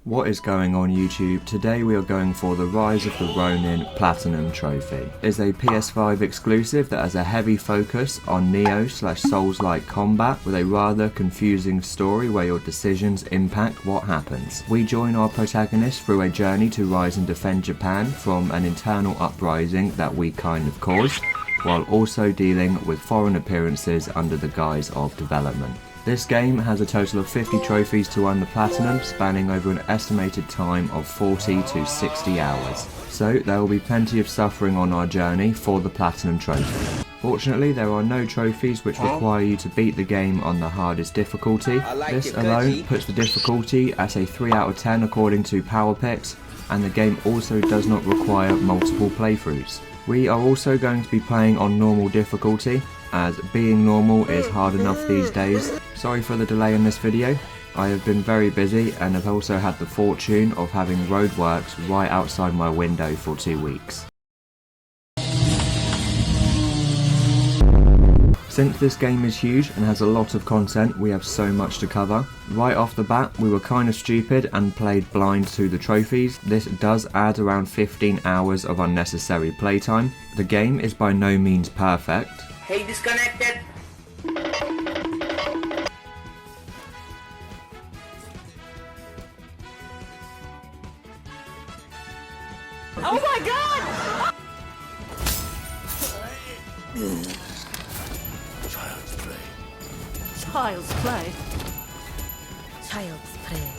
What is going on YouTube? Today we are going for the Rise of the Ronin Platinum Trophy. It's a PS5 exclusive that has a heavy focus on Neo/Souls-like combat with a rather confusing story where your decisions impact what happens. We join our protagonist through a journey to rise and defend Japan from an internal uprising that we kind of caused, while also dealing with foreign appearances under the guise of development. This game has a total of 50 trophies to earn the Platinum, spanning over an estimated time of 40 to 60 hours. So there will be plenty of suffering on our journey for the Platinum Trophy. Fortunately, there are no trophies which require you to beat the game on the hardest difficulty. This alone puts the difficulty at a 3 out of 10 according to Power Picks, and the game also does not require multiple playthroughs. We are also going to be playing on normal difficulty, as being normal is hard enough these days. Sorry for the delay in this video. I have been very busy and have also had the fortune of having roadworks right outside my window for 2 weeks. Since this game is huge and has a lot of content, we have so much to cover. Right off the bat, we were kind of stupid and played blind to the trophies. This does add around 15 hours of unnecessary playtime. The game is by no means perfect. Hey, disconnected! Oh my god! Child's play. Child's play. Child's play.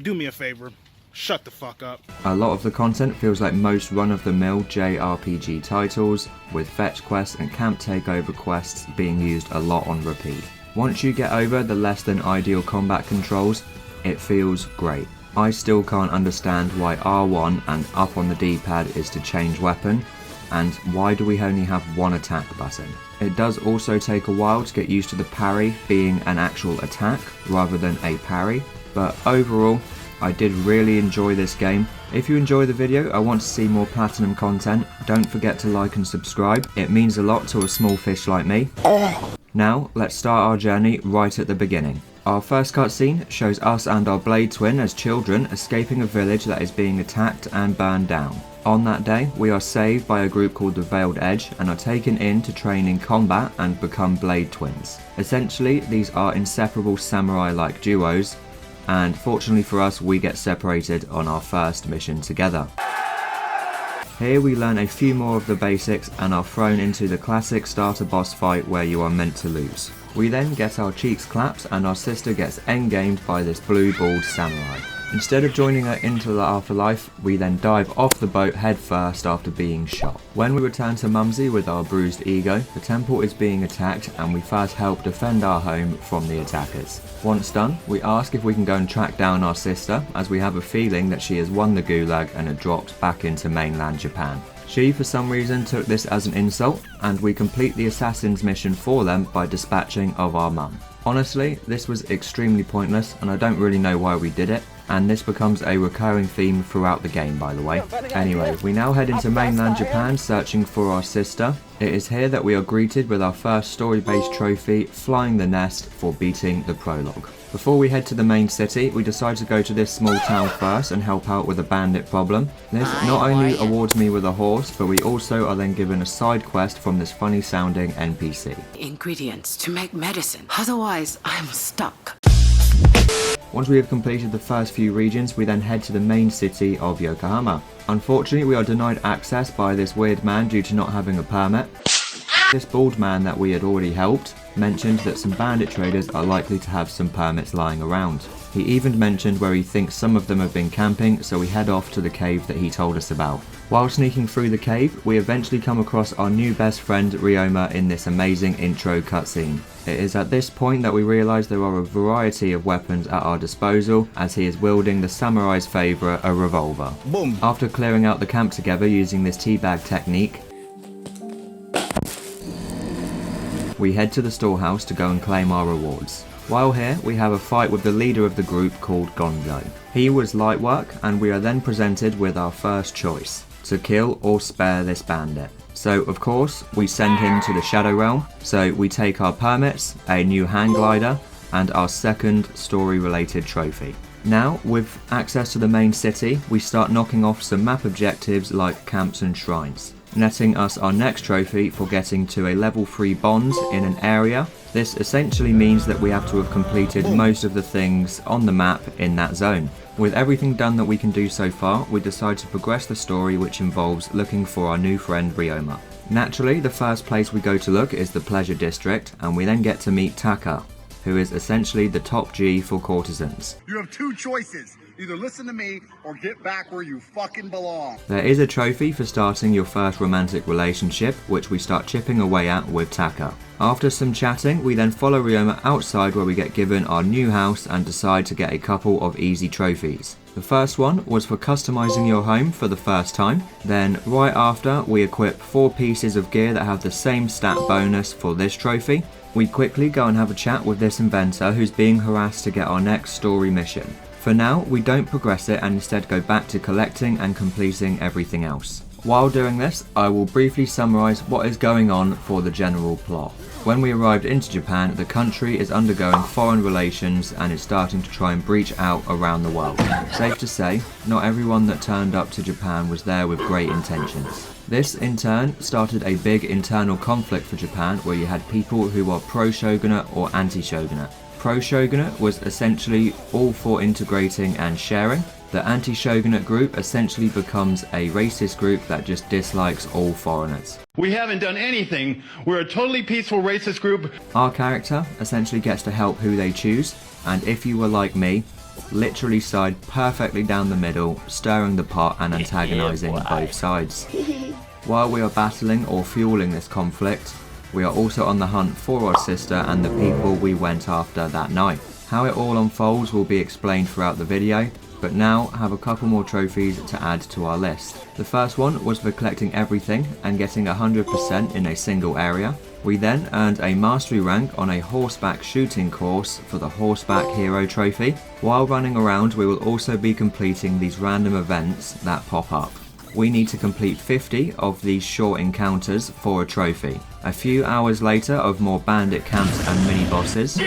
Do me a favor. Shut the fuck up. A lot of the content feels like most run-of-the-mill JRPG titles, with fetch quests and camp takeover quests being used a lot on repeat. Once you get over the less than ideal combat controls, it feels great. I still can't understand why R1 and up on the D-pad is to change weapon, and why do we only have one attack button. It does also take a while to get used to the parry being an actual attack rather than a parry, but overall I did really enjoy this game. If you enjoy the video, I want to see more Platinum content, don't forget to like and subscribe, it means a lot to a small fish like me. Now let's start our journey right at the beginning. Our first cutscene shows us and our Blade Twin as children escaping a village that is being attacked and burned down. On that day, we are saved by a group called the Veiled Edge and are taken in to train in combat and become Blade Twins. Essentially, these are inseparable samurai-like duos, and fortunately for us, we get separated on our first mission together. Here we learn a few more of the basics and are thrown into the classic starter boss fight where you are meant to lose. We then get our cheeks clapped and our sister gets endgamed by this blue-balled samurai. Instead of joining her into the afterlife, we then dive off the boat head first after being shot. When we return to Mumsy with our bruised ego, the temple is being attacked and we first help defend our home from the attackers. Once done, we ask if we can go and track down our sister, as we have a feeling that she has won the gulag and had dropped back into mainland Japan. She, for some reason, took this as an insult, and we complete the assassin's mission for them by dispatching of our mum. Honestly, this was extremely pointless, and I don't really know why we did it, and this becomes a recurring theme throughout the game, by the way. Anyway, we now head into mainland Japan searching for our sister. It is here that we are greeted with our first story-based trophy, Flying the Nest, for beating the Prologue. Before we head to the main city, we decide to go to this small town first and help out with a bandit problem. This not only awards me with a horse, but we also are then given a side quest from this funny sounding NPC. Ingredients to make medicine. Otherwise, I'm stuck. Once we have completed the first few regions, we then head to the main city of Yokohama. Unfortunately, we are denied access by this weird man due to not having a permit. This bald man that we had already helped mentioned that some bandit traders are likely to have some permits lying around. He even mentioned where he thinks some of them have been camping, so we head off to the cave that he told us about. While sneaking through the cave, we eventually come across our new best friend Ryoma in this amazing intro cutscene. It is at this point that we realise there are a variety of weapons at our disposal, as he is wielding the samurai's favourite, a revolver. Boom. After clearing out the camp together using this teabag technique, we head to the storehouse to go and claim our rewards. While here, we have a fight with the leader of the group called Gonzo. He was light work, and we are then presented with our first choice, to kill or spare this bandit. So of course, we send him to the Shadow Realm, so we take our permits, a new hang glider, and our second story related trophy. Now, with access to the main city, we start knocking off some map objectives like camps and shrines, netting us our next trophy for getting to a level 3 bond in an area. This essentially means that we have to have completed most of the things on the map in that zone. With everything done that we can do so far, we decide to progress the story, which involves looking for our new friend Ryoma. Naturally, the first place we go to look is the Pleasure District, and we then get to meet Taka, who is essentially the top G for courtesans. You have two choices. Either listen to me or get back where you fucking belong. There is a trophy for starting your first romantic relationship, which we start chipping away at with Taka. After some chatting, we then follow Ryoma outside where we get given our new house and decide to get a couple of easy trophies. The first one was for customizing your home for the first time. Then right after, we equip 4 pieces of gear that have the same stat bonus for this trophy. We quickly go and have a chat with this inventor who's being harassed to get our next story mission. For now, we don't progress it and instead go back to collecting and completing everything else. While doing this, I will briefly summarise what is going on for the general plot. When we arrived into Japan, the country is undergoing foreign relations and is starting to try and breach out around the world. Safe to say, not everyone that turned up to Japan was there with great intentions. This in turn started a big internal conflict for Japan where you had people who are pro-shogunate or anti-shogunate. Pro-shogunate was essentially all for integrating and sharing. The anti-shogunate group essentially becomes a racist group that just dislikes all foreigners. We haven't done anything. We're a totally peaceful racist group. Our character essentially gets to help who they choose, and if you were like me, literally side perfectly down the middle, stirring the pot and antagonizing both sides. While we are battling or fueling this conflict, we are also on the hunt for our sister and the people we went after that night. How it all unfolds will be explained throughout the video, but now have a couple more trophies to add to our list. The first one was for collecting everything and getting 100% in a single area. We then earned a mastery rank on a horseback shooting course for the Horseback Hero trophy. While running around, we will also be completing these random events that pop up. We need to complete 50 of these short encounters for a trophy. A few hours later of more bandit camps and mini bosses.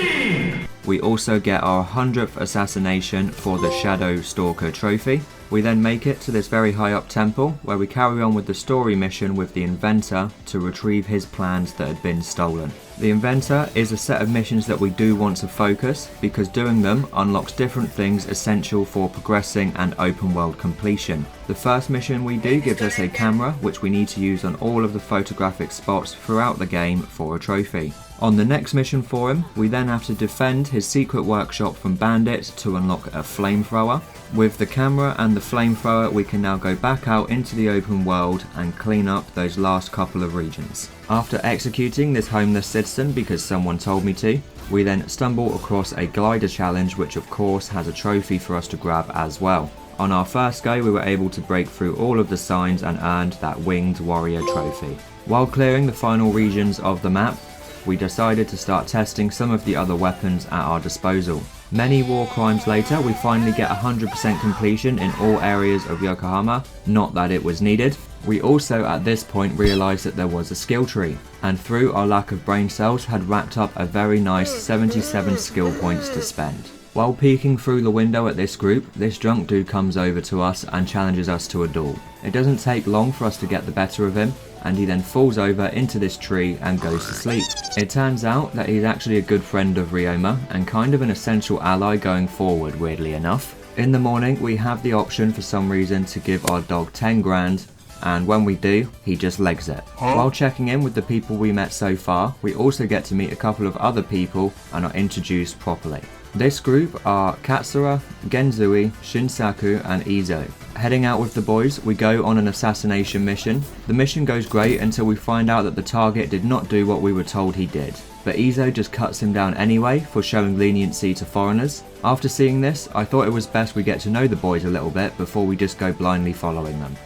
We also get our 100th assassination for the Shadow Stalker trophy. We then make it to this very high up temple where we carry on with the story mission with the inventor to retrieve his plans that had been stolen. The inventor is a set of missions that we do want to focus because doing them unlocks different things essential for progressing and open world completion. The first mission we do gives us a camera which we need to use on all of the photographic spots throughout the game for a trophy. On the next mission for him, we then have to defend his secret workshop from bandits to unlock a flamethrower. With the camera and the flamethrower, we can now go back out into the open world and clean up those last couple of regions. After executing this homeless citizen because someone told me to, we then stumble across a glider challenge which of course has a trophy for us to grab as well. On our first go, we were able to break through all of the signs and earned that Winged Warrior trophy. While clearing the final regions of the map, we decided to start testing some of the other weapons at our disposal. Many war crimes later, we finally get 100% completion in all areas of Yokohama, not that it was needed. We also at this point realised that there was a skill tree, and through our lack of brain cells had racked up a very nice 77 skill points to spend. While peeking through the window at this group, this drunk dude comes over to us and challenges us to a duel. It doesn't take long for us to get the better of him, and he then falls over into this tree and goes to sleep. It turns out that he's actually a good friend of Ryoma and kind of an essential ally going forward, weirdly enough. In the morning we have the option for some reason to give our dog 10 grand, and when we do, he just legs it. While checking in with the people we met so far, we also get to meet a couple of other people and are introduced properly. This group are Katsura, Genzui, Shinsaku and Izo. Heading out with the boys, we go on an assassination mission. The mission goes great until we find out that the target did not do what we were told he did. But Izo just cuts him down anyway for showing leniency to foreigners. After seeing this, I thought it was best we get to know the boys a little bit before we just go blindly following them.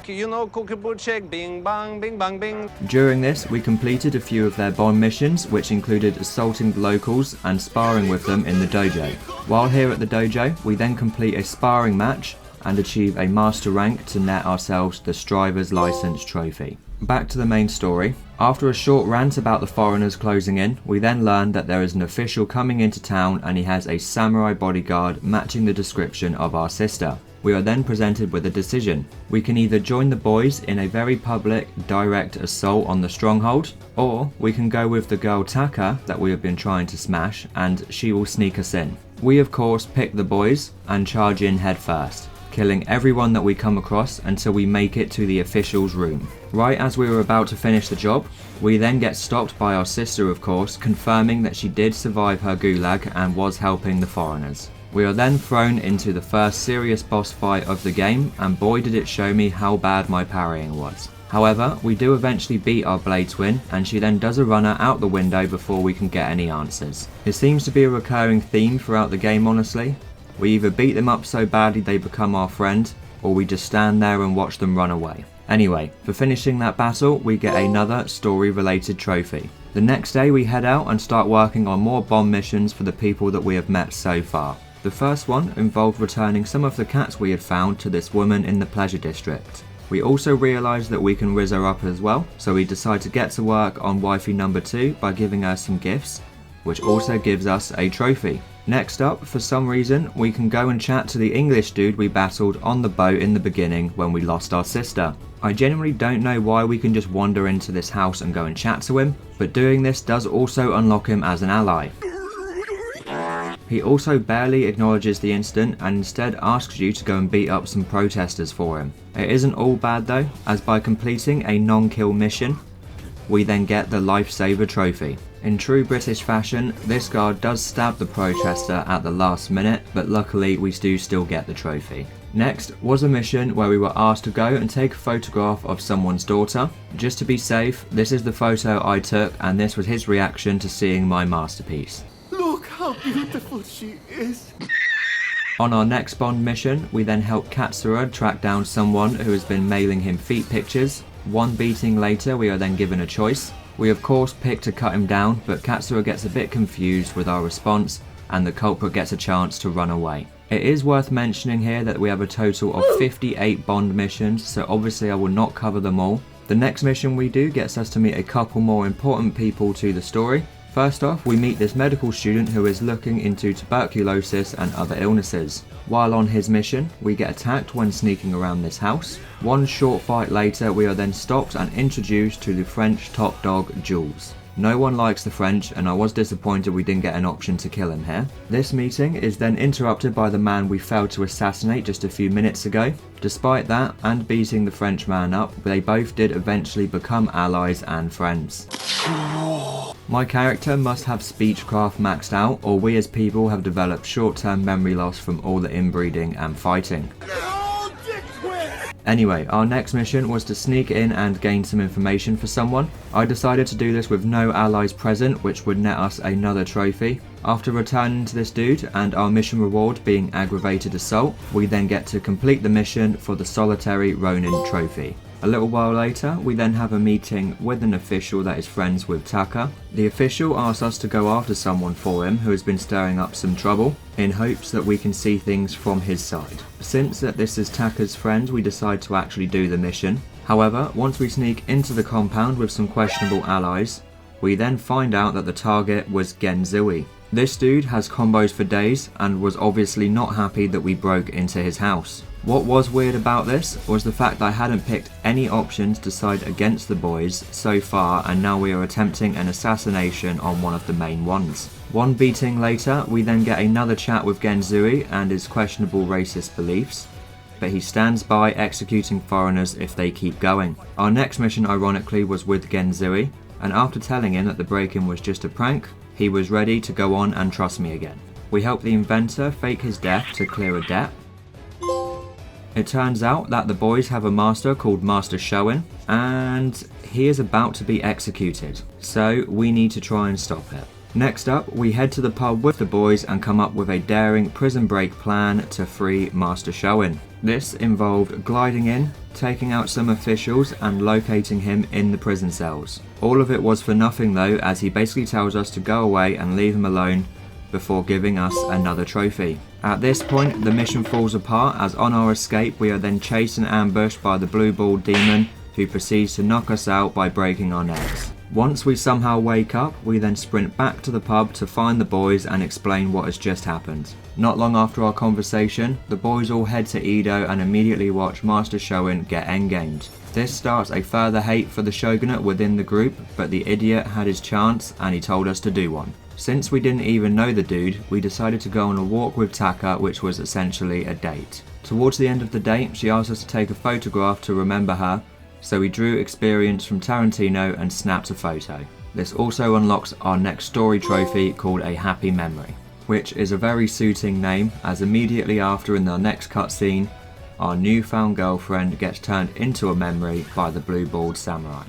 During this, we completed a few of their bond missions, which included assaulting the locals and sparring with them in the dojo. While here at the dojo, we then complete a sparring match and achieve a master rank to net ourselves the Striver's License trophy. Back to the main story. After a short rant about the foreigners closing in, we then learn that there is an official coming into town and he has a samurai bodyguard matching the description of our sister. We are then presented with a decision. We can either join the boys in a very public, direct assault on the stronghold, or we can go with the girl Taka that we have been trying to smash and she will sneak us in. We of course pick the boys and charge in head first, killing everyone that we come across until we make it to the official's room. Right as we were about to finish the job, we then get stopped by our sister of course, confirming that she did survive her gulag and was helping the foreigners. We are then thrown into the first serious boss fight of the game, and boy did it show me how bad my parrying was. However, we do eventually beat our blade twin, and she then does a runner out the window before we can get any answers. It seems to be a recurring theme throughout the game honestly. We either beat them up so badly they become our friend, or we just stand there and watch them run away. Anyway, for finishing that battle, we get another story related trophy. The next day we head out and start working on more bomb missions for the people that we have met so far. The first one involved returning some of the cats we had found to this woman in the pleasure district. We also realised that we can rizz her up as well, so we decide to get to work on wifey number 2 by giving her some gifts, which also gives us a trophy. Next up, for some reason, we can go and chat to the English dude we battled on the boat in the beginning when we lost our sister. I genuinely don't know why we can just wander into this house and go and chat to him, but doing this does also unlock him as an ally. He also barely acknowledges the incident and instead asks you to go and beat up some protesters for him. It isn't all bad though, as by completing a non-kill mission, we then get the Lifesaver trophy. In true British fashion, this guard does stab the protester at the last minute, but luckily we do still get the trophy. Next was a mission where we were asked to go and take a photograph of someone's daughter. Just to be safe, this is the photo I took and this was his reaction to seeing my masterpiece. Look how beautiful she is. On our next Bond mission, we then help Katsura track down someone who has been mailing him feet pictures. One beating later, we are then given a choice. We of course pick to cut him down, but Katsura gets a bit confused with our response and the culprit gets a chance to run away. It is worth mentioning here that we have a total of 58 Bond missions, so obviously I will not cover them all. The next mission we do gets us to meet a couple more important people to the story. First off, we meet this medical student who is looking into tuberculosis and other illnesses. While on his mission, we get attacked when sneaking around this house. One short fight later, we are then stopped and introduced to the French top dog, Jules. No one likes the French, and I was disappointed we didn't get an option to kill him here. This meeting is then interrupted by the man we failed to assassinate just a few minutes ago. Despite that, and beating the French man up, they both did eventually become allies and friends. My character must have speechcraft maxed out, or we as people have developed short-term memory loss from all the inbreeding and fighting. Anyway, our next mission was to sneak in and gain some information for someone. I decided to do this with no allies present, which would net us another trophy. After returning to this dude and our mission reward being aggravated assault, we then get to complete the mission for the solitary Ronin trophy. A little while later, we then have a meeting with an official that is friends with Taka. The official asks us to go after someone for him who has been stirring up some trouble, in hopes that we can see things from his side. Since that this is Taka's friend, we decide to actually do the mission. However, once we sneak into the compound with some questionable allies, we then find out that the target was Genzui. This dude has combos for days and was obviously not happy that we broke into his house. What was weird about this was the fact that I hadn't picked any options to side against the boys so far, and now we are attempting an assassination on one of the main ones. One beating later, we then get another chat with Genzui and his questionable racist beliefs, but he stands by executing foreigners if they keep going. Our next mission ironically was with Genzui, and after telling him that the break-in was just a prank, he was ready to go on and trust me again. We helped the inventor fake his death to clear a debt. It turns out that the boys have a master called Master Shogun, and he is about to be executed, so we need to try and stop it. Next up, we head to the pub with the boys and come up with a daring prison break plan to free Master Shogun. This involved gliding in, taking out some officials and locating him in the prison cells. All of it was for nothing though, as he basically tells us to go away and leave him alone before giving us another trophy. At this point, the mission falls apart, as on our escape we are then chased and ambushed by the blue ball demon who proceeds to knock us out by breaking our necks. Once we somehow wake up, we then sprint back to the pub to find the boys and explain what has just happened. Not long after our conversation, the boys all head to Edo and immediately watch Master Shoin get endgamed. This starts a further hate for the Shogunate within the group, but the idiot had his chance and he told us to do one. Since we didn't even know the dude, we decided to go on a walk with Taka, which was essentially a date. Towards the end of the date, she asked us to take a photograph to remember her, so we drew Experience from Tarantino and snapped a photo. This also unlocks our next story trophy called a Happy Memory, which is a very suiting name, as immediately after in the next cutscene, our newfound girlfriend gets turned into a memory by the blue-balled samurai.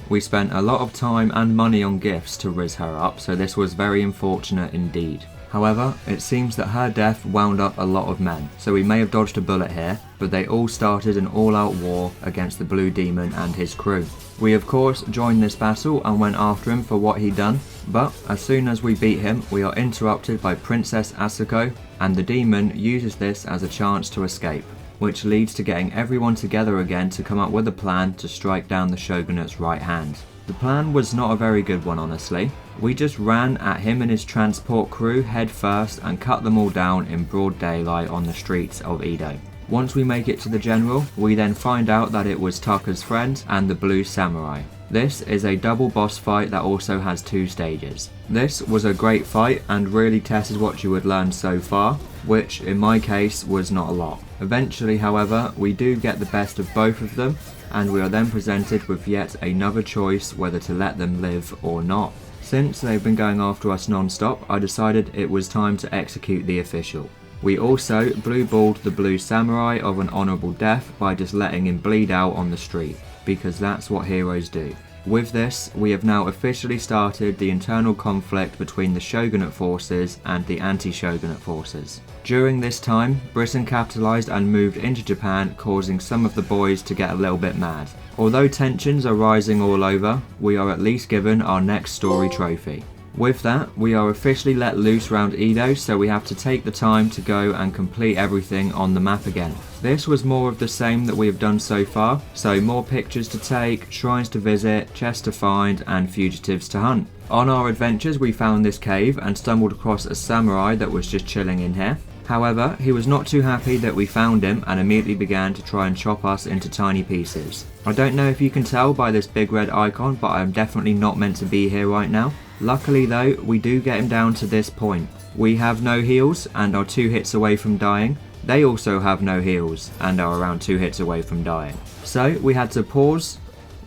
We spent a lot of time and money on gifts to rizz her up, so this was very unfortunate indeed. However, it seems that her death wound up a lot of men, so we may have dodged a bullet here, but they all started an all-out war against the Blue Demon and his crew. We of course joined this battle and went after him for what he'd done, but as soon as we beat him, we are interrupted by Princess Asuko, and the demon uses this as a chance to escape, which leads to getting everyone together again to come up with a plan to strike down the Shogunate's right hand. The plan was not a very good one, honestly. We just ran at him and his transport crew head first and cut them all down in broad daylight on the streets of Edo. Once we make it to the general, we then find out that it was Taka's friend and the Blue Samurai. This is a double boss fight that also has 2 stages. This was a great fight and really tested what you had learned so far, which in my case was not a lot. Eventually, however, we do get the best of both of them, and we are then presented with yet another choice whether to let them live or not. Since they've been going after us non-stop, I decided it was time to execute the official. We also blue-balled the Blue Samurai of an honourable death by just letting him bleed out on the street, because that's what heroes do. With this, we have now officially started the internal conflict between the Shogunate forces and the anti-Shogunate forces. During this time, Britain capitalised and moved into Japan, causing some of the boys to get a little bit mad. Although tensions are rising all over, we are at least given our next story trophy. With that, we are officially let loose around Edo, so we have to take the time to go and complete everything on the map again. This was more of the same that we have done so far, so more pictures to take, shrines to visit, chests to find, and fugitives to hunt. On our adventures, we found this cave and stumbled across a samurai that was just chilling in here. However, he was not too happy that we found him and immediately began to try and chop us into tiny pieces. I don't know if you can tell by this big red icon, but I am definitely not meant to be here right now. Luckily though, we do get him down to this point. We have no heals and are 2 hits away from dying. They also have no heals and are around 2 hits away from dying. So we had to pause,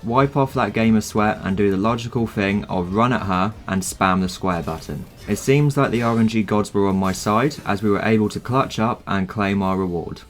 wipe off that game of sweat and do the logical thing of run at her and spam the square button. It seems like the RNG gods were on my side, as we were able to clutch up and claim our reward.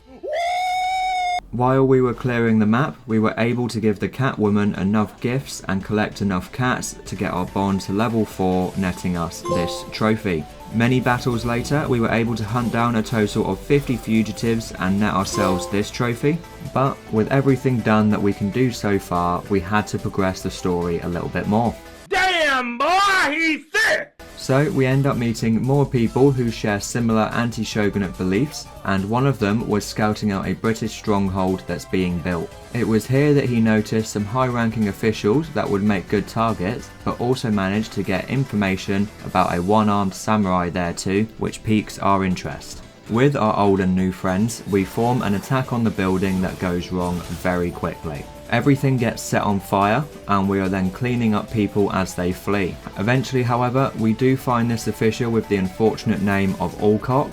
While we were clearing the map, we were able to give the Catwoman enough gifts and collect enough cats to get our bond to level 4, netting us this trophy. Many battles later, we were able to hunt down a total of 50 fugitives and net ourselves this trophy, but with everything done that we can do so far, we had to progress the story a little bit more. Damn, boy, he's sick! So we end up meeting more people who share similar anti-Shogunate beliefs, and one of them was scouting out a British stronghold that's being built. It was here that he noticed some high-ranking officials that would make good targets, but also managed to get information about a one-armed samurai there too, which piques our interest. With our old and new friends, we form an attack on the building that goes wrong very quickly. Everything gets set on fire, and we are then cleaning up people as they flee. Eventually, however, we do find this official with the unfortunate name of Alcock.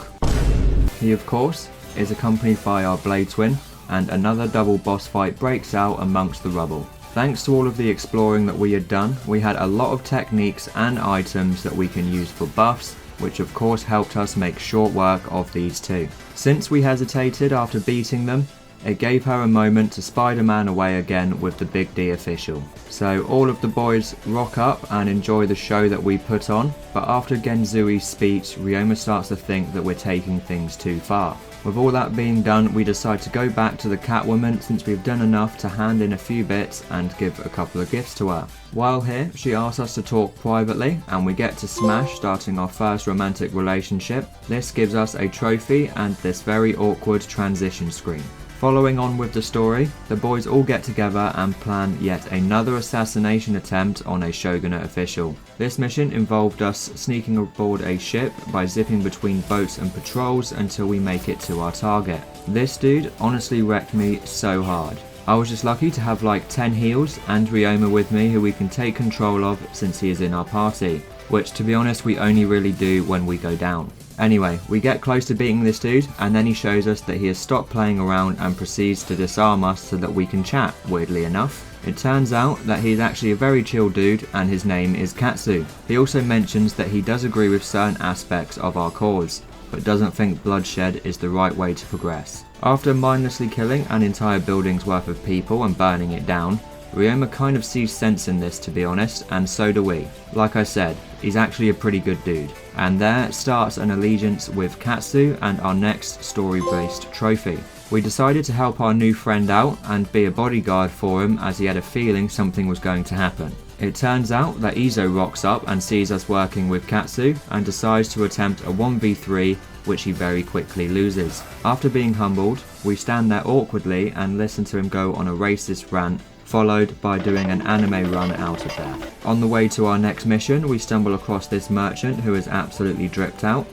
He, of course, is accompanied by our Blade Twin, and another double boss fight breaks out amongst the rubble. Thanks to all of the exploring that we had done, we had a lot of techniques and items that we can use for buffs, which of course helped us make short work of these two. Since we hesitated after beating them, it gave her a moment to Spider-Man away again with the Big D official. So all of the boys rock up and enjoy the show that we put on, but after Genzui's speech, Ryoma starts to think that we're taking things too far. With all that being done, we decide to go back to the Catwoman since we've done enough to hand in a few bits and give a couple of gifts to her. While here, she asks us to talk privately and we get to smash, starting our first romantic relationship. This gives us a trophy and this very awkward transition screen. Following on with the story, the boys all get together and plan yet another assassination attempt on a Shogunate official. This mission involved us sneaking aboard a ship by zipping between boats and patrols until we make it to our target. This dude honestly wrecked me so hard. I was just lucky to have like 10 heals and Ryoma with me who we can take control of since he is in our party, which to be honest we only really do when we go down. Anyway, we get close to beating this dude and then he shows us that he has stopped playing around and proceeds to disarm us so that we can chat, weirdly enough. It turns out that he is actually a very chill dude and his name is Katsu. He also mentions that he does agree with certain aspects of our cause, but doesn't think bloodshed is the right way to progress. After mindlessly killing an entire building's worth of people and burning it down, Ryoma kind of sees sense in this, to be honest, and so do we. Like I said, he's actually a pretty good dude. And there starts an allegiance with Katsu and our next story-based trophy. We decided to help our new friend out and be a bodyguard for him as he had a feeling something was going to happen. It turns out that Izo rocks up and sees us working with Katsu and decides to attempt a 1v3, which he very quickly loses. After being humbled, we stand there awkwardly and listen to him go on a racist rant, followed by doing an anime run out of there. On the way to our next mission, we stumble across this merchant who is absolutely dripped out.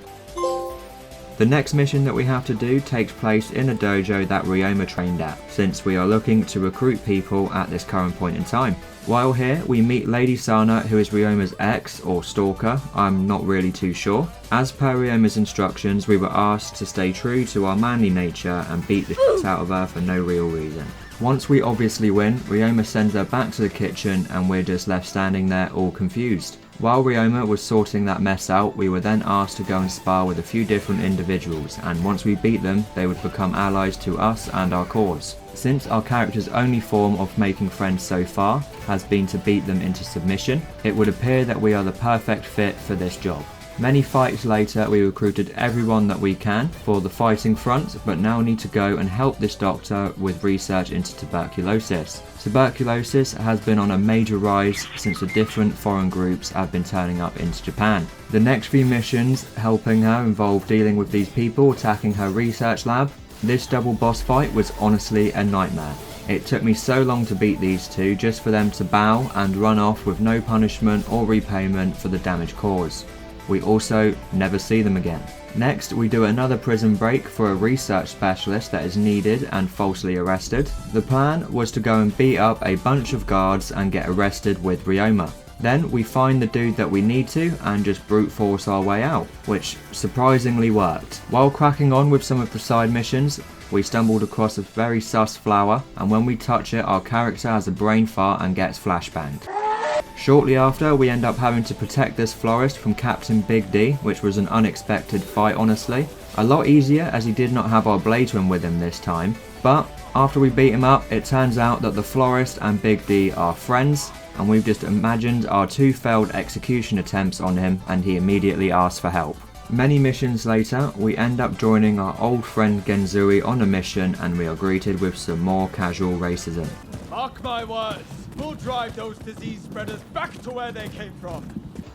The next mission that we have to do takes place in a dojo that Ryoma trained at, since we are looking to recruit people at this current point in time. While here, we meet Lady Sana, who is Ryoma's ex or stalker, I'm not really too sure. As per Ryoma's instructions, we were asked to stay true to our manly nature and beat the shit out of her for no real reason. Once we obviously win, Ryoma sends her back to the kitchen and we're just left standing there all confused. While Ryoma was sorting that mess out, we were then asked to go and spar with a few different individuals, and once we beat them, they would become allies to us and our cause. Since our character's only form of making friends so far has been to beat them into submission, it would appear that we are the perfect fit for this job. Many fights later, we recruited everyone that we can for the fighting front, but now need to go and help this doctor with research into tuberculosis. Tuberculosis has been on a major rise since the different foreign groups have been turning up into Japan. The next few missions helping her involve dealing with these people attacking her research lab. This double boss fight was honestly a nightmare. It took me so long to beat these two just for them to bow and run off with no punishment or repayment for the damage caused. We also never see them again. Next, we do another prison break for a research specialist that is needed and falsely arrested. The plan was to go and beat up a bunch of guards and get arrested with Ryoma. Then we find the dude that we need to and just brute force our way out, which surprisingly worked. While cracking on with some of the side missions, we stumbled across a very sus flower, and when we touch it, our character has a brain fart and gets flashbanged. Shortly after, we end up having to protect this florist from Captain Big D, which was an unexpected fight honestly. A lot easier as he did not have our blade twin with him this time, but after we beat him up, it turns out that the florist and Big D are friends, and we've just imagined our two failed execution attempts on him and he immediately asks for help. Many missions later, we end up joining our old friend Genzui on a mission and we are greeted with some more casual racism. Mark my words, we'll drive those disease spreaders back to where they came from.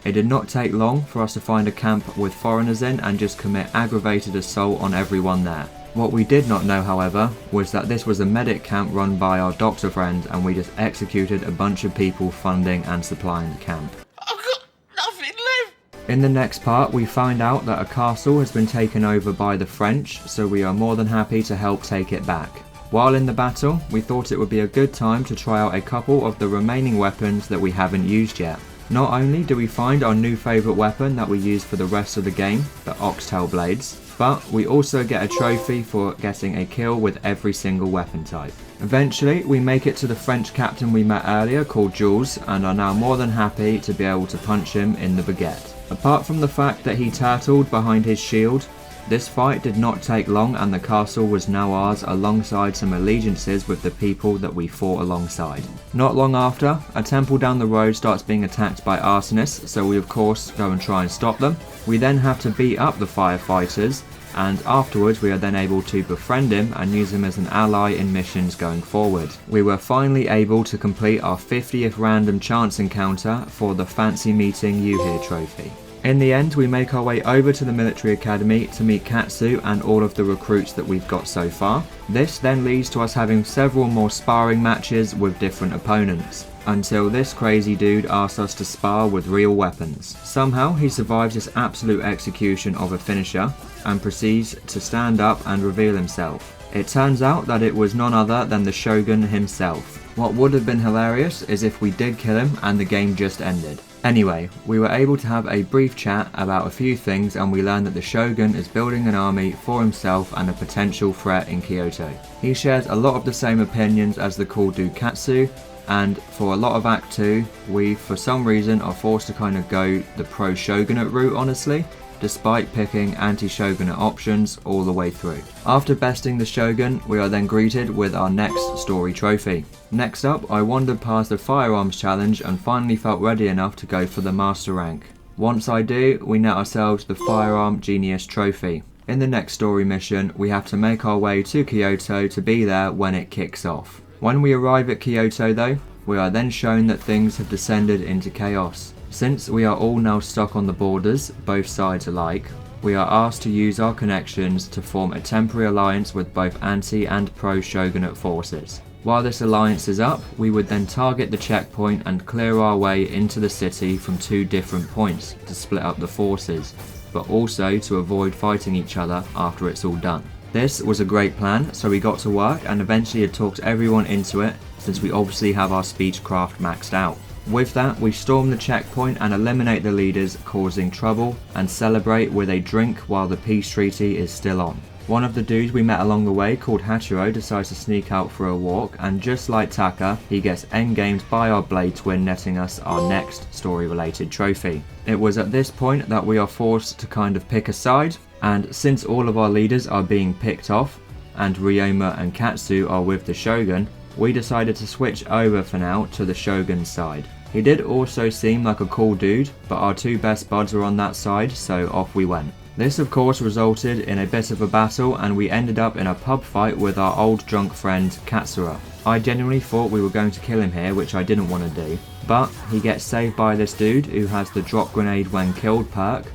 It did not take long for us to find a camp with foreigners in and just commit aggravated assault on everyone there. What we did not know, however, was that this was a medic camp run by our doctor friend and we just executed a bunch of people funding and supplying the camp. I've got nothing left. In the next part, we find out that a castle has been taken over by the French, so we are more than happy to help take it back. While in the battle, we thought it would be a good time to try out a couple of the remaining weapons that we haven't used yet. Not only do we find our new favourite weapon that we use for the rest of the game, the oxtail blades, but we also get a trophy for getting a kill with every single weapon type. Eventually, we make it to the French captain we met earlier called Jules and are now more than happy to be able to punch him in the baguette. Apart from the fact that he turtled behind his shield, this fight did not take long and the castle was now ours alongside some allegiances with the people that we fought alongside. Not long after, a temple down the road starts being attacked by arsonists, so we of course go and try and stop them. We then have to beat up the firefighters, and afterwards we are then able to befriend him and use him as an ally in missions going forward. We were finally able to complete our 50th random chance encounter for the Fancy Meeting You Here trophy. In the end, we make our way over to the military academy to meet Katsu and all of the recruits that we've got so far. This then leads to us having several more sparring matches with different opponents, until this crazy dude asks us to spar with real weapons. Somehow he survives this absolute execution of a finisher and proceeds to stand up and reveal himself. It turns out that it was none other than the Shogun himself. What would have been hilarious is if we did kill him and the game just ended. Anyway, we were able to have a brief chat about a few things, and we learned that the Shogun is building an army for himself and a potential threat in Kyoto. He shares a lot of the same opinions as the cool dude Katsu, and for a lot of Act 2, we for some reason are forced to kind of go the pro-Shogunate route, honestly, despite picking anti-Shogunate options all the way through. After besting the Shogun, we are then greeted with our next story trophy. Next up, I wandered past the firearms challenge and finally felt ready enough to go for the master rank. Once I do, we net ourselves the Firearm Genius trophy. In the next story mission, we have to make our way to Kyoto to be there when it kicks off. When we arrive at Kyoto though, we are then shown that things have descended into chaos. Since we are all now stuck on the borders, both sides alike, we are asked to use our connections to form a temporary alliance with both anti and pro-Shogunate forces. While this alliance is up, we would then target the checkpoint and clear our way into the city from 2 different points to split up the forces, but also to avoid fighting each other after it's all done. This was a great plan, so we got to work and eventually had talked everyone into it, since we obviously have our speechcraft maxed out. With that, we storm the checkpoint and eliminate the leaders causing trouble, and celebrate with a drink while the peace treaty is still on. One of the dudes we met along the way, called Hachiro, decides to sneak out for a walk, and just like Taka, he gets endgamed by our Blade Twin, netting us our next story-related trophy. It was at this point that we are forced to kind of pick a side, and since all of our leaders are being picked off, and Ryoma and Katsu are with the Shogun, we decided to switch over for now to the Shogun's side. He did also seem like a cool dude, but our 2 best buds were on that side, so off we went. This of course resulted in a bit of a battle, and we ended up in a pub fight with our old drunk friend Katsura. I genuinely thought we were going to kill him here, which I didn't want to do, but he gets saved by this dude who has the drop grenade when killed perk,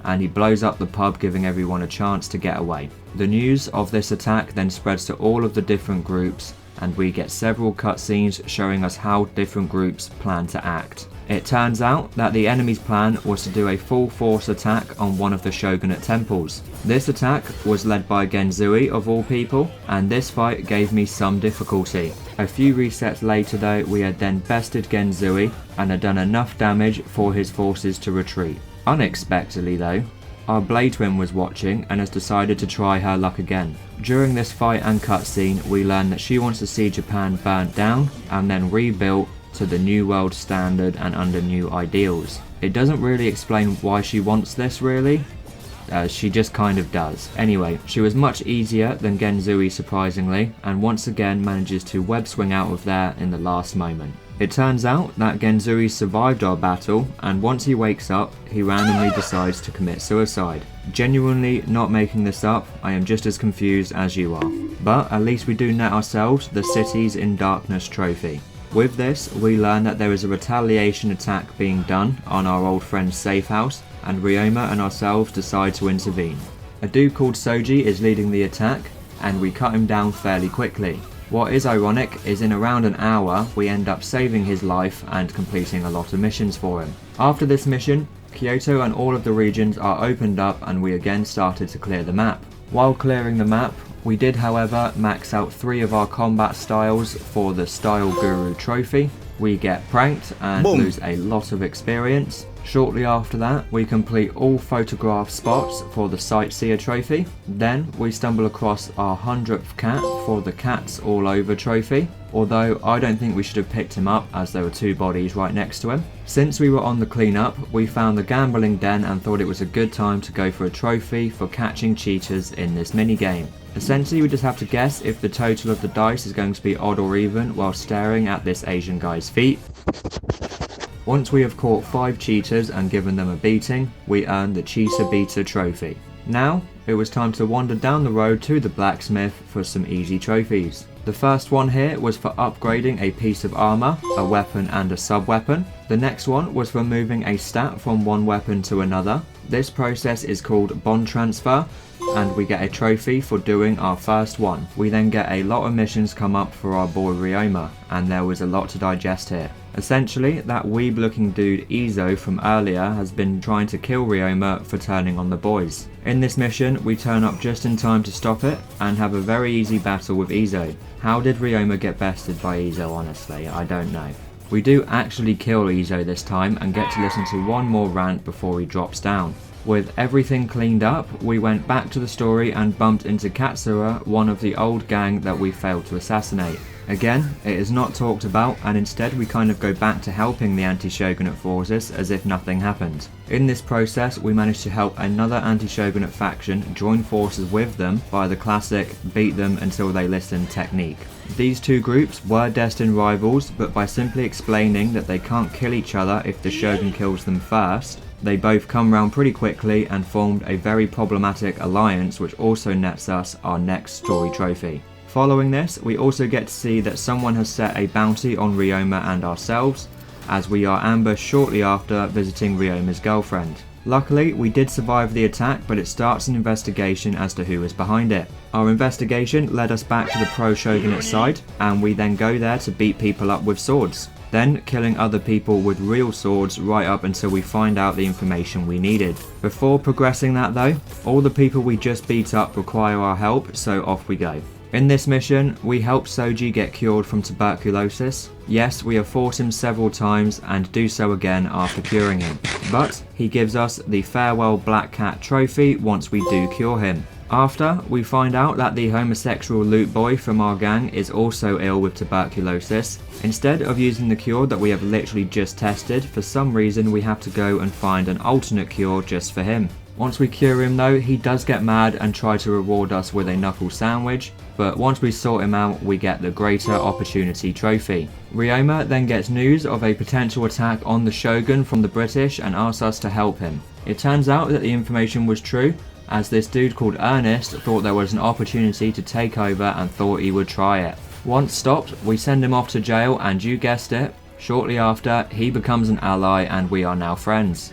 and he blows up the pub, giving everyone a chance to get away. The news of this attack then spreads to all of the different groups, and we get several cutscenes showing us how different groups plan to act. It turns out that the enemy's plan was to do a full force attack on one of the Shogunate temples. This attack was led by Genzui of all people, and this fight gave me some difficulty. A few resets later though, we had then bested Genzui and had done enough damage for his forces to retreat. Unexpectedly though, our Blade Twin was watching and has decided to try her luck again. During this fight and cutscene, we learn that she wants to see Japan burnt down and then rebuilt to the new world standard and under new ideals. It doesn't really explain why she wants this really, she just kind of does. Anyway, she was much easier than Genzui surprisingly, and once again manages to web swing out of there in the last moment. It turns out that Genzui survived our battle, and once he wakes up, he randomly decides to commit suicide. Genuinely not making this up, I am just as confused as you are. But at least we do net ourselves the Cities in Darkness trophy. With this, we learn that there is a retaliation attack being done on our old friend's safe house, and Ryoma and ourselves decide to intervene. A dude called Soji is leading the attack, and we cut him down fairly quickly. What is ironic is in around an hour, we end up saving his life and completing a lot of missions for him. After this mission, Kyoto and all of the regions are opened up, and we again started to clear the map. While clearing the map, we did however max out 3 of our combat styles for the Style Guru trophy. We get pranked and lose a lot of experience. Shortly after that, we complete all photograph spots for the Sightseer trophy. Then we stumble across our 100th cat for the Cats All Over trophy, although I don't think we should have picked him up as there were 2 bodies right next to him. Since we were on the cleanup, we found the gambling den and thought it was a good time to go for a trophy for catching cheaters in this minigame. Essentially, we just have to guess if the total of the dice is going to be odd or even while staring at this Asian guy's feet. Once we have caught 5 cheaters and given them a beating, we earn the Cheater Beater trophy. Now, it was time to wander down the road to the blacksmith for some easy trophies. The first one here was for upgrading a piece of armor, a weapon and a sub-weapon. The next one was for moving a stat from one weapon to another. This process is called bond transfer, and we get a trophy for doing our first one. We then get a lot of missions come up for our boy Ryoma, and there was a lot to digest here. Essentially, that weeb looking dude Izo from earlier has been trying to kill Ryoma for turning on the boys. In this mission, we turn up just in time to stop it and have a very easy battle with Izo. How did Ryoma get bested by Izo, honestly? I don't know. We do actually kill Izo this time and get to listen to one more rant before he drops down. With everything cleaned up, we went back to the story and bumped into Katsura, one of the old gang that we failed to assassinate. Again, it is not talked about, and instead we kind of go back to helping the anti-shogunate forces as if nothing happened. In this process, we managed to help another anti-shogunate faction join forces with them by the classic beat them until they listen technique. These two groups were destined rivals, but by simply explaining that they can't kill each other if the shogun kills them first, they both come round pretty quickly and formed a very problematic alliance, which also nets us our next story trophy. Following this, we also get to see that someone has set a bounty on Ryoma and ourselves, as we are ambushed shortly after visiting Ryoma's girlfriend. Luckily, we did survive the attack, but it starts an investigation as to who is behind it. Our investigation led us back to the pro-shogunate side, and we then go there to beat people up with swords. Then killing other people with real swords right up until we find out the information we needed. Before progressing that though, all the people we just beat up require our help, so off we go. In this mission, we help Soji get cured from tuberculosis. Yes, we have fought him several times and do so again after curing him. But he gives us the Farewell Black Cat trophy once we do cure him. After, we find out that the homosexual loot boy from our gang is also ill with tuberculosis. Instead of using the cure that we have literally just tested, for some reason we have to go and find an alternate cure just for him. Once we cure him though, he does get mad and try to reward us with a knuckle sandwich, but once we sort him out, we get the Greater Opportunity trophy. Ryoma then gets news of a potential attack on the Shogun from the British and asks us to help him. It turns out that the information was true, as this dude called Ernest thought there was an opportunity to take over and thought he would try it. Once stopped, we send him off to jail, and you guessed it, shortly after, he becomes an ally and we are now friends.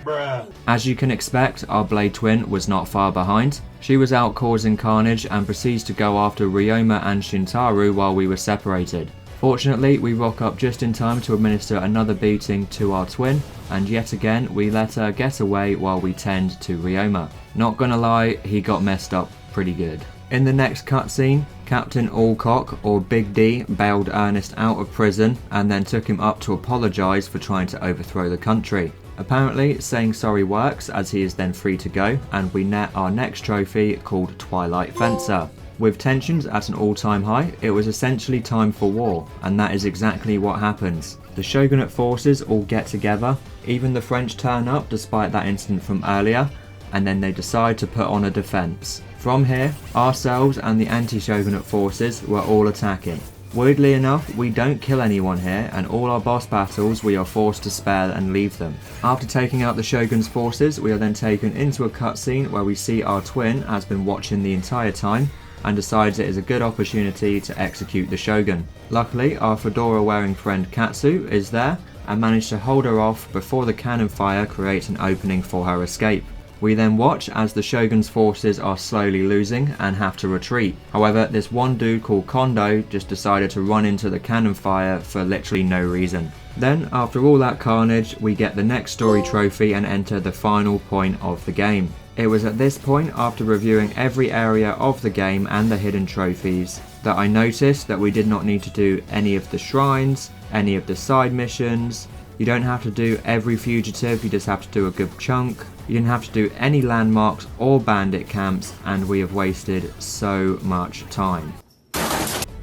As you can expect, our Blade Twin was not far behind. She was out causing carnage and proceeds to go after Ryoma and Shintaro while we were separated. Fortunately, we rock up just in time to administer another beating to our twin, and yet again we let her get away while we tend to Ryoma. Not gonna lie, he got messed up pretty good. In the next cutscene, Captain Allcock, or Big D, bailed Ernest out of prison and then took him up to apologise for trying to overthrow the country. Apparently, saying sorry works, as he is then free to go, and we net our next trophy called Twilight Fencer. With tensions at an all-time high, it was essentially time for war, and that is exactly what happens. The Shogunate forces all get together, even the French turn up despite that incident from earlier, and then they decide to put on a defence. From here, ourselves and the anti-Shogunate forces were all attacking. Weirdly enough, we don't kill anyone here, and all our boss battles we are forced to spare and leave them. After taking out the Shogun's forces, we are then taken into a cutscene where we see our twin has been watching the entire time, and decides it is a good opportunity to execute the Shogun. Luckily, our fedora wearing friend Katsu is there, and managed to hold her off before the cannon fire creates an opening for her escape. We then watch as the Shogun's forces are slowly losing and have to retreat. However, this one dude called Kondo just decided to run into the cannon fire for literally no reason. Then, after all that carnage, we get the next story trophy and enter the final point of the game. It was at this point, after reviewing every area of the game and the hidden trophies, that I noticed that we did not need to do any of the shrines, any of the side missions. You don't have to do every fugitive, you just have to do a good chunk. You didn't have to do any landmarks or bandit camps, and we have wasted so much time.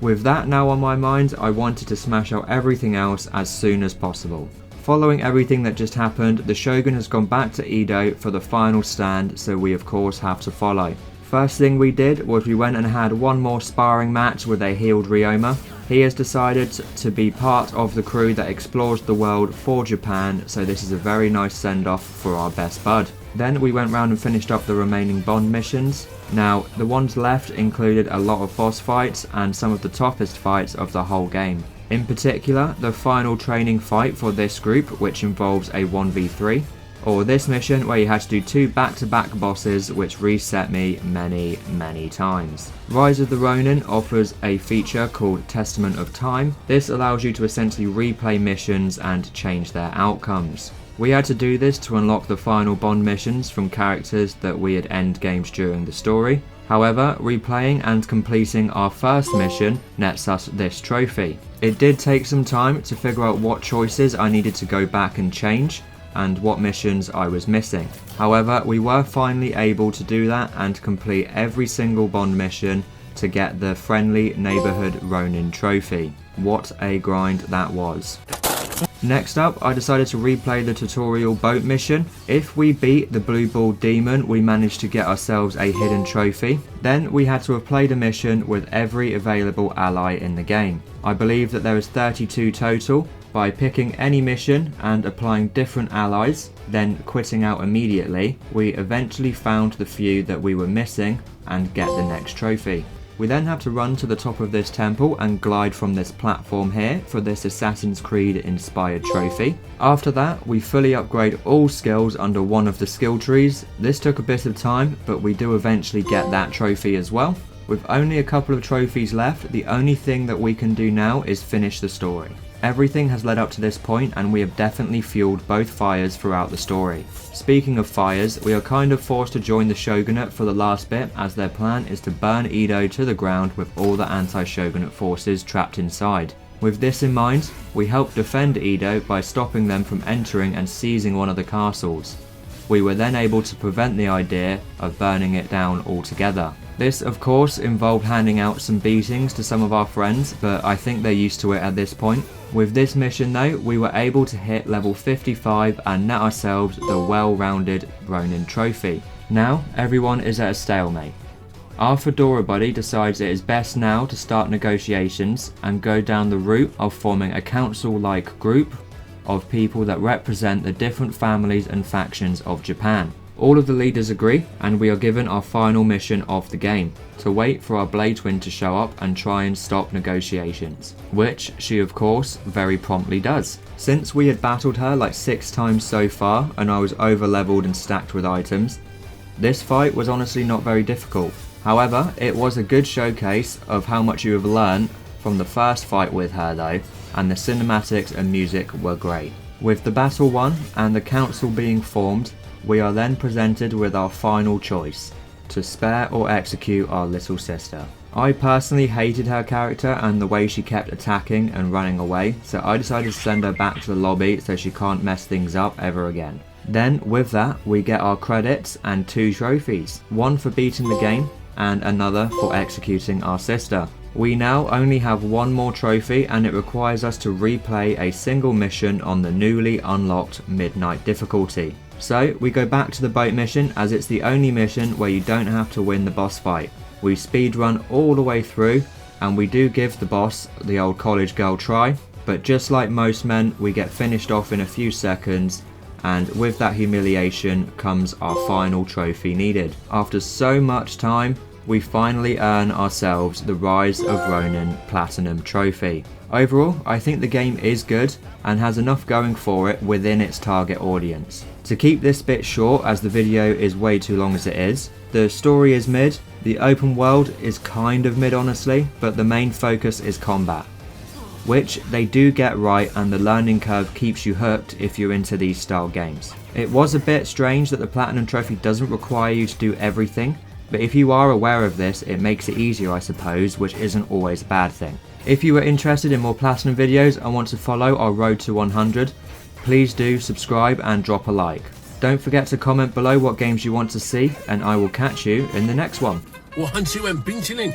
With that now on my mind, I wanted to smash out everything else as soon as possible. Following everything that just happened, the Shogun has gone back to Edo for the final stand, so we of course have to follow. First thing we did was we went and had one more sparring match with a healed Ryoma. He has decided to be part of the crew that explores the world for Japan, so this is a very nice send-off for our best bud. Then we went round and finished up the remaining Bond missions. Now, the ones left included a lot of boss fights and some of the toughest fights of the whole game. In particular, the final training fight for this group, which involves a 1v3, or this mission where you had to do 2 back-to-back bosses, which reset me many times. Rise of the Ronin offers a feature called Testament of Time. This allows you to essentially replay missions and change their outcomes. We had to do this to unlock the final Bond missions from characters that we had end games during the story. However, replaying and completing our first mission nets us this trophy. It did take some time to figure out what choices I needed to go back and change, and what missions I was missing. However, we were finally able to do that and complete every single Bond mission to get the Friendly Neighborhood Ronin trophy. What a grind that was. Next up, I decided to replay the tutorial boat mission. If we beat the Blue Ball Demon, we managed to get ourselves a hidden trophy. Then we had to have played a mission with every available ally in the game. I believe that there is 32 total. By picking any mission and applying different allies, then quitting out immediately, we eventually found the few that we were missing and get the next trophy. We then have to run to the top of this temple and glide from this platform here for this Assassin's Creed inspired trophy. After that, we fully upgrade all skills under one of the skill trees. This took a bit of time, but we do eventually get that trophy as well. With only a couple of trophies left, the only thing that we can do now is finish the story. Everything has led up to this point and we have definitely fueled both fires throughout the story. Speaking of fires, we are kind of forced to join the Shogunate for the last bit, as their plan is to burn Edo to the ground with all the anti-Shogunate forces trapped inside. With this in mind, we help defend Edo by stopping them from entering and seizing one of the castles. We were then able to prevent the idea of burning it down altogether. This of course involved handing out some beatings to some of our friends, but I think they're used to it at this point. With this mission though, we were able to hit level 55 and net ourselves the well-rounded Ronin trophy. Now everyone is at a stalemate. Our Fedora buddy decides it is best now to start negotiations and go down the route of forming a council-like group of people that represent the different families and factions of Japan. All of the leaders agree, and we are given our final mission of the game, to wait for our Blade Twin to show up and try and stop negotiations, which she of course very promptly does. Since we had battled her like 6 times so far and I was over leveled and stacked with items, this fight was honestly not very difficult. However, it was a good showcase of how much you have learned from the first fight with her though, and the cinematics and music were great. With the battle won and the council being formed, we are then presented with our final choice, to spare or execute our little sister. I personally hated her character and the way she kept attacking and running away, so I decided to send her back to the lobby so she can't mess things up ever again. Then with that, we get our credits and 2 trophies, one for beating the game and another for executing our sister. We now only have one more trophy and it requires us to replay a single mission on the newly unlocked Midnight difficulty. So we go back to the boat mission, as it's the only mission where you don't have to win the boss fight. We speedrun all the way through and we do give the boss the old college girl try, but just like most men, we get finished off in a few seconds, and with that humiliation comes our final trophy needed. After so much time, we finally earn ourselves the Rise of Ronin Platinum trophy. Overall, I think the game is good and has enough going for it within its target audience. To keep this bit short, as the video is way too long as it is, the story is mid, the open world is kind of mid honestly, but the main focus is combat, which they do get right, and the learning curve keeps you hooked if you're into these style games. It was a bit strange that the Platinum trophy doesn't require you to do everything, but if you are aware of this, it makes it easier I suppose, which isn't always a bad thing. If you are interested in more Platinum videos and want to follow our road to 100, please do subscribe and drop a like. Don't forget to comment below what games you want to see, and I will catch you in the next one. 我很喜欢冰淇淋。